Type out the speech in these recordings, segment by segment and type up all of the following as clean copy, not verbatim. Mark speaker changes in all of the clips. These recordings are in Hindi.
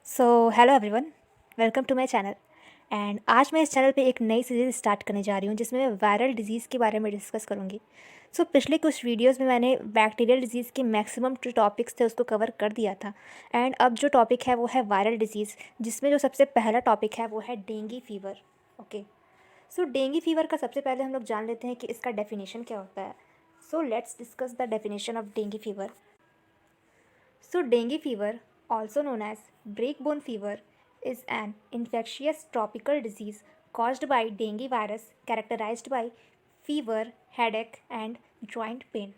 Speaker 1: So hello everyone, welcome to my channel. And आज मैं इस चैनल पे एक नई सीरीज़ स्टार्ट करने जा रही हूँ जिसमें मैं वायरल डिजीज़ के बारे में डिस्कस करूँगी। पिछले कुछ वीडियोस में मैंने बैक्टीरियल डिजीज़ के मैक्सिमम जो टॉपिक्स थे उसको कवर कर दिया था। एंड अब जो टॉपिक है वो है वायरल डिजीज़, जिसमें जो सबसे पहला टॉपिक है वो है dengue fever. Okay, dengue fever का सबसे पहले हम लोग जान लेते हैं कि इसका डेफिनेशन क्या होता है। Let's discuss the definition of dengue fever. Dengue fever, also known as breakbone fever, is an infectious tropical disease caused by dengue virus characterized by fever, headache, and joint pain.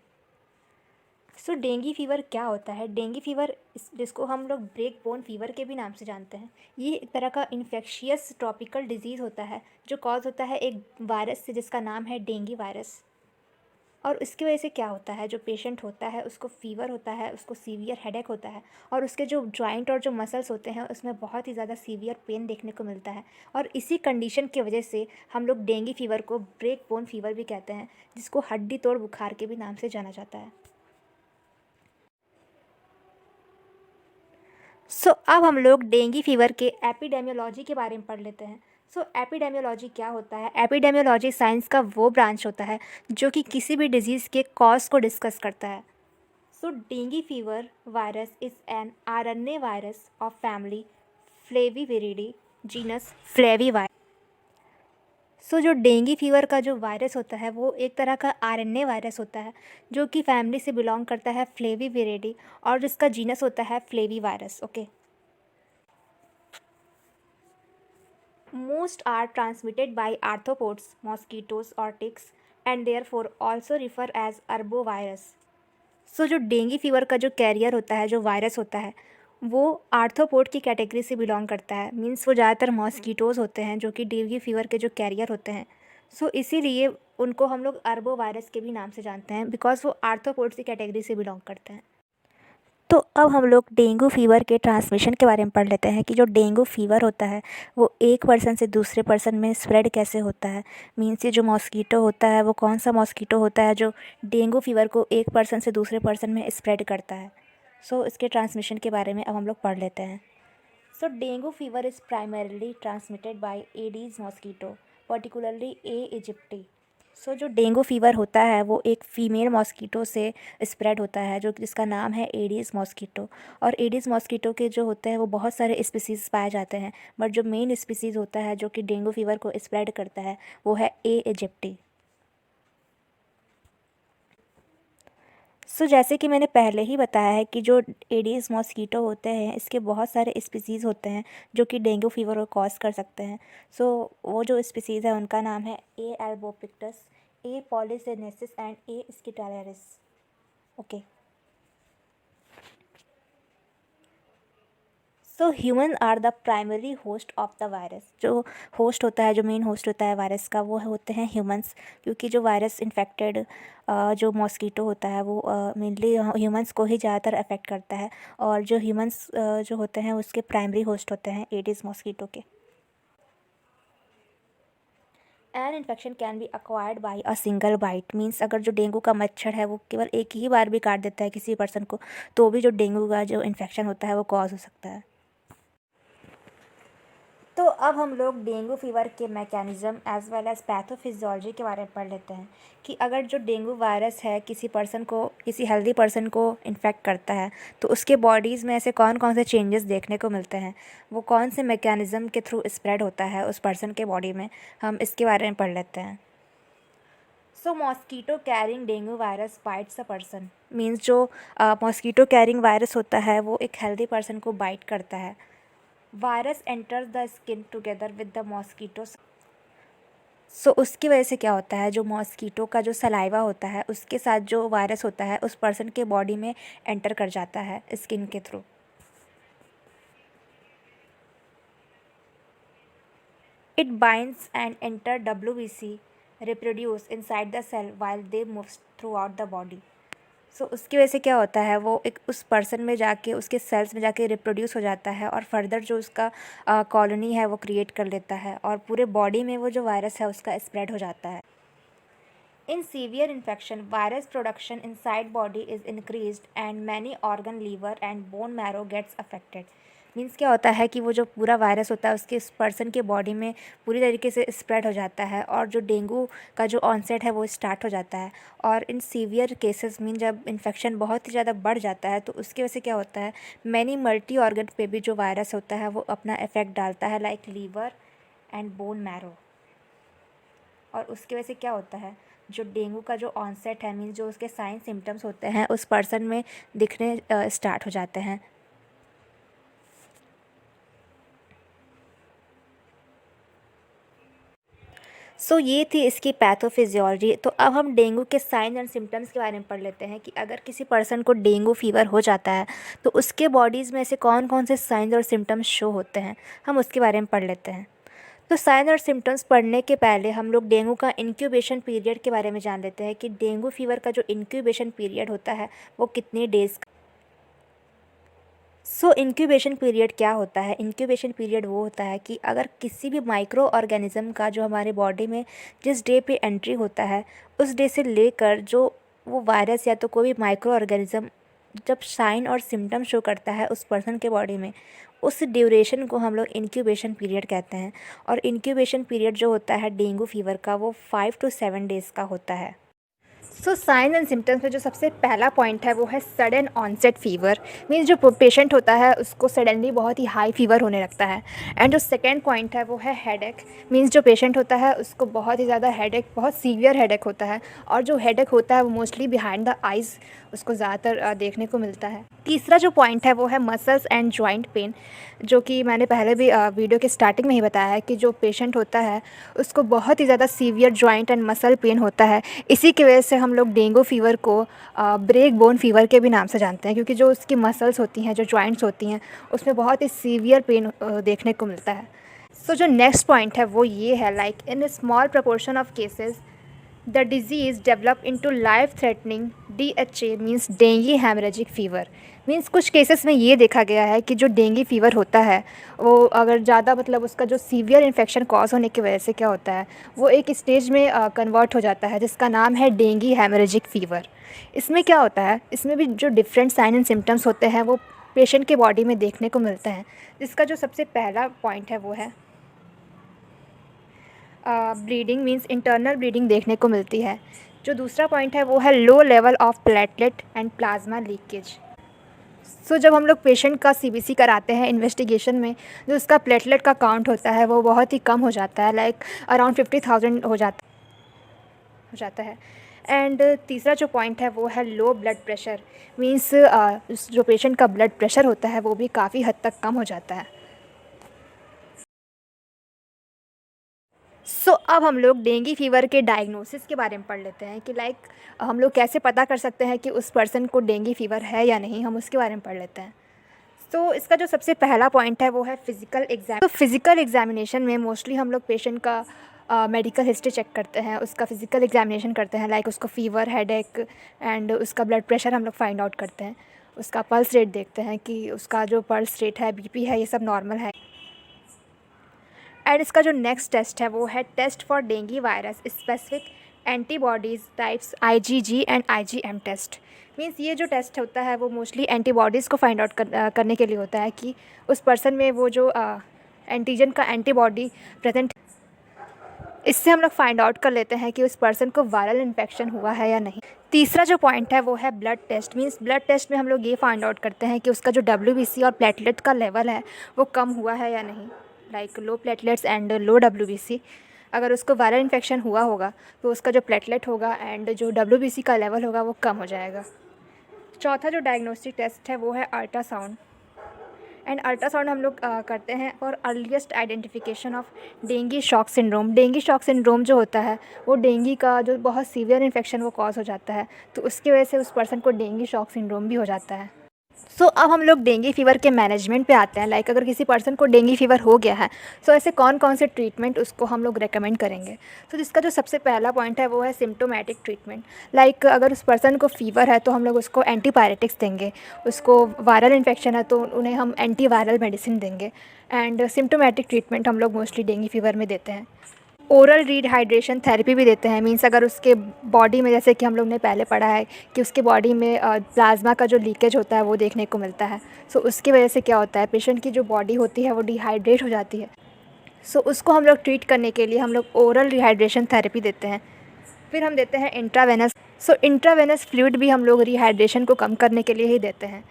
Speaker 1: Dinghy fever क्या होता है? डेंगी फीवर जिसको हम लोग ब्रेक बोन फीवर के भी नाम से जानते हैं, ये एक तरह का इन्फेक्शियस ट्रॉपिकल डिजीज़ होता है जो कॉज होता है एक वायरस से जिसका नाम है डेंगी वायरस। और इसकी वजह से क्या होता है, जो पेशेंट होता है उसको फ़ीवर होता है, उसको सीवियर हेडेक होता है, और उसके जो जॉइंट और जो मसल्स होते हैं उसमें बहुत ही ज़्यादा सीवियर पेन देखने को मिलता है। और इसी कंडीशन की वजह से हम लोग डेंगू फीवर को ब्रेक बोन फीवर भी कहते हैं, जिसको हड्डी तोड़ बुखार के भी नाम से जाना जाता है। अब हम लोग डेंगू फीवर के एपिडेमियोलॉजी के बारे में पढ़ लेते हैं। एपिडेमियोलॉजी क्या होता है? एपिडेमियोलॉजी साइंस का वो ब्रांच होता है जो कि किसी भी डिजीज़ के कॉज को डिस्कस करता है। Dengue fever virus is an RNA virus of family Flaviviridae, genus Flavivirus। जो डेंगू फीवर का जो वायरस होता है वो एक तरह का आरएनए वायरस होता है जो कि फैमिली से बिलोंग करता है फ्लेविविरिडी, और जिसका जीनस होता है flavivirus. Okay, most are transmitted by arthropods, mosquitoes और ticks, and therefore also refer as arbovirus. जो डेंगू फीवर का जो कैरियर होता है, जो वायरस होता है, वो आर्थ्रोपोड की कैटेगरी से बिलोंग करता है। मीन्स वो ज़्यादातर मॉस्कीटोज़ होते हैं जो कि डेंगू फीवर के जो कैरियर होते हैं। इसीलिए उनको हम लोग अर्बो वायरस के भी नाम से जानते हैं, बिकॉज वो आर्थ्रोपोड की कैटेगरी से बिलोंग करते हैं। अब हम लोग डेंगू फीवर के ट्रांसमिशन के बारे में पढ़ लेते हैं कि जो डेंगू फीवर होता है वो एक पर्सन से दूसरे पर्सन में स्प्रेड कैसे होता है। मीन्स ये जो मॉस्कीटो होता है वो कौन सा मॉस्कीटो होता है जो डेंगू फीवर को एक पर्सन से दूसरे पर्सन में स्प्रेड करता है। इसके ट्रांसमिशन के बारे में अब हम लोग पढ़ लेते हैं। Dengue fever is primarily transmitted by aedes mosquito, particularly A aegypti. जो डेंगू फीवर होता है वो एक फ़ीमेल मॉस्कीटो से स्प्रेड होता है जो जिसका नाम है एडिस मॉस्कीटो। और एडिस मॉस्कीटो के जो होते हैं वो बहुत सारे स्पीसीज़ पाए जाते हैं, बट जो मेन स्पीसीज़ होता है जो कि डेंगू फीवर को स्प्रेड करता है वो है ए इजिप्टी। जैसे कि मैंने पहले ही बताया है कि जो एडिस मॉस्कीटो होते हैं इसके बहुत सारे स्पीसीज़ होते हैं जो कि डेंगू फीवर को कॉज कर सकते हैं। वो जो स्पीसीज़ है उनका नाम है A albopictus, A polynesiensis and A scutellaris. Okay, human are the primary host of the virus. जो होस्ट होता है, जो मेन होस्ट होता है वायरस का, वो होते हैं ह्यूमंस, क्योंकि जो वायरस इन्फेक्टेड जो मॉस्कीटो होता है वो मेनली ह्यूमंस को ही ज़्यादातर अफेक्ट करता है। और जो ह्यूमंस जो होते हैं उसके प्राइमरी होस्ट होते हैं एडिस मॉस्कीटो के। An infection can be acquired by a single bite. Means अगर जो डेंगू का मच्छर है वो केवल एक ही बार भी काट देता है किसी पर्सन को, तो भी जो डेंगू का जो इन्फेक्शन होता है वो कॉज हो सकता है। अब हम लोग डेंगू फीवर के mechanism as well as pathophysiology के बारे में पढ़ लेते हैं कि अगर जो डेंगू वायरस है किसी पर्सन को, किसी हेल्दी पर्सन को इन्फेक्ट करता है तो उसके बॉडीज़ में ऐसे कौन कौन से चेंजेस देखने को मिलते हैं, वो कौन से मैकेनिज़्म के थ्रू स्प्रेड होता है उस पर्सन के बॉडी में, हम इसके बारे में पढ़ लेते हैं। Mosquito carrying dengue virus bytes a person. Means जो मॉस्कीटो कैरिंग वायरस होता है वो एक हेल्दी पर्सन को बाइट करता है। Virus enters the skin together with the mosquitoes. उसकी वजह से क्या होता है, जो मॉस्कीटो का जो सलाइवा होता है उसके साथ जो वायरस होता है उस पर्सन के बॉडी में एंटर कर जाता है स्किन के through. It binds and enter WBC reproduce inside the cell while they moves throughout the body. उसकी वजह से क्या होता है, वो एक उस पर्सन में जाके, उसके सेल्स में जाके रिप्रोड्यूस हो जाता है और फर्दर जो उसका कॉलोनी है वो क्रिएट कर लेता है और पूरे बॉडी में वो जो वायरस है उसका स्प्रेड हो जाता है। In severe infection, virus production inside body is increased and many organ, liver and bone marrow gets affected. Means क्या होता है कि वो जो पूरा वायरस होता है उसके उस पर्सन के बॉडी में पूरी तरीके से स्प्रेड हो जाता है और जो डेंगू का जो ऑनसेट है वो स्टार्ट हो जाता है। और इन सीवियर केसेस मीन जब इन्फेक्शन बहुत ही ज़्यादा बढ़ जाता है तो उसकी वजह से क्या होता है, मैनी मल्टी ऑर्गन पे भी जो वायरस होता है वो अपना इफेक्ट डालता है, like liver and bone marrow. और उसकी वजह से क्या होता है, जो डेंगू का जो ऑनसेट है मीन्स जो उसके साइन सिम्टम्स होते हैं उस पर्सन में दिखने स्टार्ट हो जाते हैं। सो ये थी इसकी पैथोफिजियोलॉजी। तो अब हम डेंगू के साइन एंड सिम्टम्स के बारे में पढ़ लेते हैं कि अगर किसी पर्सन को डेंगू फीवर हो जाता है तो उसके बॉडीज़ में से कौन कौन से साइंस और सिम्टम्स शो होते हैं, हम उसके बारे में पढ़ लेते हैं। तो साइन और सिम्टम्स पढ़ने के पहले हम लोग डेंगू का इंक्यूबेशन पीरियड के बारे में जान लेते हैं कि डेंगू फीवर का जो इंक्यूबेशन पीरियड होता है वो कितने डेज़। सो इंक्यूबेशन पीरियड क्या होता है? इंक्यूबेशन पीरियड वो होता है कि अगर किसी भी माइक्रो ऑर्गेनिज़म का जो हमारे बॉडी में जिस डे पे एंट्री होता है उस डे से लेकर जो वो वायरस या तो कोई भी माइक्रो ऑर्गेनिज़म जब साइन और सिम्टम शो करता है उस पर्सन के बॉडी में, उस ड्यूरेशन को हम लोग इंक्यूबेशन पीरियड कहते हैं। और इंक्यूबेशन पीरियड जो होता है डेंगू फीवर का वो 5 to 7 डेज़ का होता है। सो साइन एंड सिम्टम्स में जो सबसे पहला पॉइंट है वो है सडन ऑनसेट फीवर। मीन्स जो पेशेंट होता है उसको सडनली बहुत ही हाई फीवर होने लगता है। एंड जो सेकेंड पॉइंट है वो है हेडेक। मीन्स जो पेशेंट होता है उसको बहुत ही ज़्यादा हेडेक, बहुत सीवियर हेडेक होता है। और जो हेडेक होता है वो मोस्टली बिहाइंड द आइज़ उसको ज़्यादातर देखने को मिलता है। तीसरा जो पॉइंट है वो है मसल्स एंड जॉइंट पेन, जो कि मैंने पहले भी वीडियो के स्टार्टिंग में ही बताया है कि जो पेशेंट होता है उसको बहुत ही ज़्यादा severe joint and muscle pain होता है। इसी की वजह से हम लोग डेंगू फीवर को ब्रेक बोन फीवर के भी नाम से जानते हैं, क्योंकि जो उसकी मसल्स होती हैं, जो जॉइंट्स होती हैं, उसमें बहुत ही सीवियर पेन देखने को मिलता है। सो जो नेक्स्ट पॉइंट है वो ये है, like in small proportion of cases the disease develop into life threatening DHA means dinghy haemorrhagic fever. Means कुछ केसेस में ये देखा गया है कि जो डेंगी फ़ीवर होता है वो अगर ज़्यादा मतलब उसका जो सीवियर इन्फेक्शन कॉज होने की वजह से क्या होता है वो एक स्टेज में कन्वर्ट हो जाता है जिसका नाम है डेंगी हेमरेजिक फ़ीवर। इसमें क्या होता है, इसमें भी जो डिफरेंट साइन एंड सिम्टम्स होते हैं वो पेशेंट के बॉडी में देखने को मिलते हैं। जिसका जो सबसे पहला पॉइंट है वो है ब्लीडिंग, मीन्स इंटरनल ब्लीडिंग देखने को मिलती है। जो दूसरा पॉइंट है वो है low level of platelet and plasma leakage. So जब हम लोग पेशेंट का CBC कराते हैं इन्वेस्टिगेशन में, जो उसका प्लेटलेट का काउंट होता है वो बहुत ही कम हो जाता है, लाइक अराउंड 50,000 हो जाता है। एंड तीसरा जो पॉइंट है वो है लो ब्लड प्रेशर। मीन्स जो पेशेंट का ब्लड प्रेशर होता है वो भी काफ़ी हद तक कम हो जाता है। सो अब हम लोग डेंगी फ़ीवर के डायग्नोसिस के बारे में पढ़ लेते हैं कि लाइक हम लोग कैसे पता कर सकते हैं कि उस पर्सन को डेंगी फ़ीवर है या नहीं, हम उसके बारे में पढ़ लेते हैं। तो इसका जो सबसे पहला पॉइंट है वो है फ़िज़िकल एग्ज़ाम। तो फ़िज़िकल एग्ज़ामिनेशन में मोस्टली हम लोग पेशेंट का मेडिकल हिस्ट्री चेक करते हैं, उसका फ़िज़िकल एग्ज़ामिनेशन करते हैं, लाइक उसको फ़ीवर, हेडेक एंड उसका ब्लड प्रेशर हम लोग फाइंड आउट करते हैं। उसका पल्स रेट देखते हैं कि उसका जो पल्स रेट है, BP है, ये सब नॉर्मल है। एंड इसका जो नेक्स्ट टेस्ट है वो है test for dengue virus specific antibodies types IgG and IgM test. Means ये जो टेस्ट होता है वो मोस्टली एंटीबॉडीज़ को फाइंड आउट करने के लिए होता है कि उस पर्सन में वो जो एंटीजन का एंटीबॉडी प्रेजेंट, इससे हम लोग फाइंड आउट कर लेते हैं कि उस पर्सन को वायरल इन्फेक्शन हुआ है या नहीं। तीसरा जो पॉइंट है वो है blood test. Means blood test में हम लोग ये फाइंड आउट करते हैं कि उसका जो WBC और प्लेटलेट का लेवल है वो कम हुआ है या नहीं, like low platelets and low WBC। अगर उसको वायरल इन्फेक्शन हुआ होगा तो उसका जो प्लेटलेट होगा एंड जो WBC का लेवल होगा वो कम हो जाएगा। चौथा जो डायग्नोस्टिक टेस्ट है वो है अल्ट्रासाउंड। एंड अल्ट्रासाउंड हम लोग करते हैं for earliest identification of dinghy shock syndrome. Dinghy shock syndrome जो होता है वो डेंगी का जो बहुत सीवियर इन्फेक्शन वो कॉज हो जाता है, तो उसकी वजह से उस पर्सन को डेंगी शॉक सिंड्रोम भी हो जाता है। सो अब हम लोग डेंगी फ़ीवर के मैनेजमेंट पे आते हैं। लाइक अगर किसी पर्सन को डेंगी फ़ीवर हो गया है तो ऐसे कौन कौन से ट्रीटमेंट उसको हम लोग रेकमेंड करेंगे। तो जिसका जो सबसे पहला पॉइंट है वो है सिम्टोमेटिक ट्रीटमेंट। लाइक अगर उस पर्सन को फ़ीवर है तो हम लोग उसको एंटीपायरेटिक्स देंगे, उसको वायरल इन्फेक्शन है तो उन्हें हम एंटी वायरल मेडिसिन देंगे। एंड सिम्टोमेटिक ट्रीटमेंट हम लोग मोस्टली डेंगी फ़ीवर में देते हैं। ओरल रिहाइड्रेशन थेरेपी भी देते हैं। मीन्स अगर उसके बॉडी में, जैसे कि हम लोग ने पहले पढ़ा है कि उसके बॉडी में प्लाज्मा का जो लीकेज होता है वो देखने को मिलता है। सो उसकी वजह से क्या होता है, पेशेंट की जो बॉडी होती है वो डिहाइड्रेट हो जाती है। सो उसको हम लोग ट्रीट करने के लिए हम लोग ओरल रिहाइड्रेशन थेरेपी देते हैं। फिर हम देते हैं इंट्रावेनस। सो इंट्रावेनस फ्लूइड भी हम लोग रिहाइड्रेशन को कम करने के लिए ही देते हैं।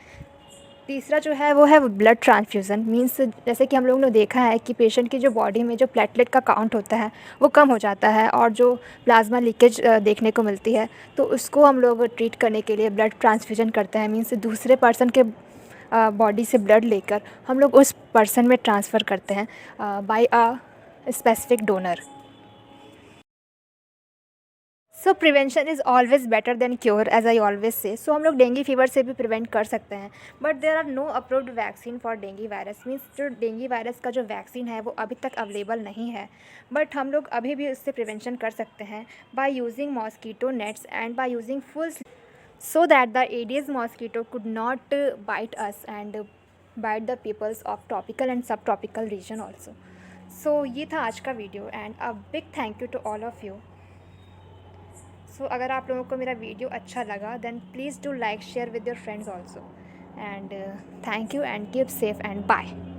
Speaker 1: तीसरा जो है वो है ब्लड ट्रांसफ्यूज़न। मींस जैसे कि हम लोगों ने देखा है कि पेशेंट की जो बॉडी में जो प्लेटलेट का काउंट होता है वो कम हो जाता है और जो प्लाज्मा लीकेज देखने को मिलती है, तो उसको हम लोग ट्रीट करने के लिए ब्लड ट्रांसफ्यूज़न करते हैं। मींस दूसरे पर्सन के बॉडी से ब्लड लेकर हम लोग उस पर्सन में ट्रांसफ़र करते हैं by a specific donor. So prevention is always better than cure, as I always say. So हम लोग डेंगू फीवर से भी प्रिवेंट कर सकते हैं, but there are no approved vaccine for dengue virus. Means जो डेंगू वायरस का जो वैक्सीन है वो अभी तक अवेलेबल नहीं है, बट हम लोग अभी भी उससे प्रिवेंशन कर सकते हैं by using mosquito nets and by using full, so that the Aedes mosquito could not bite us and bite the peoples of tropical and subtropical region also. So ये था आज का video and a big thank you to all of you. So अगर आप लोगों को मेरा वीडियो अच्छा लगा then please do like share with your friends also and thank you and keep safe and bye.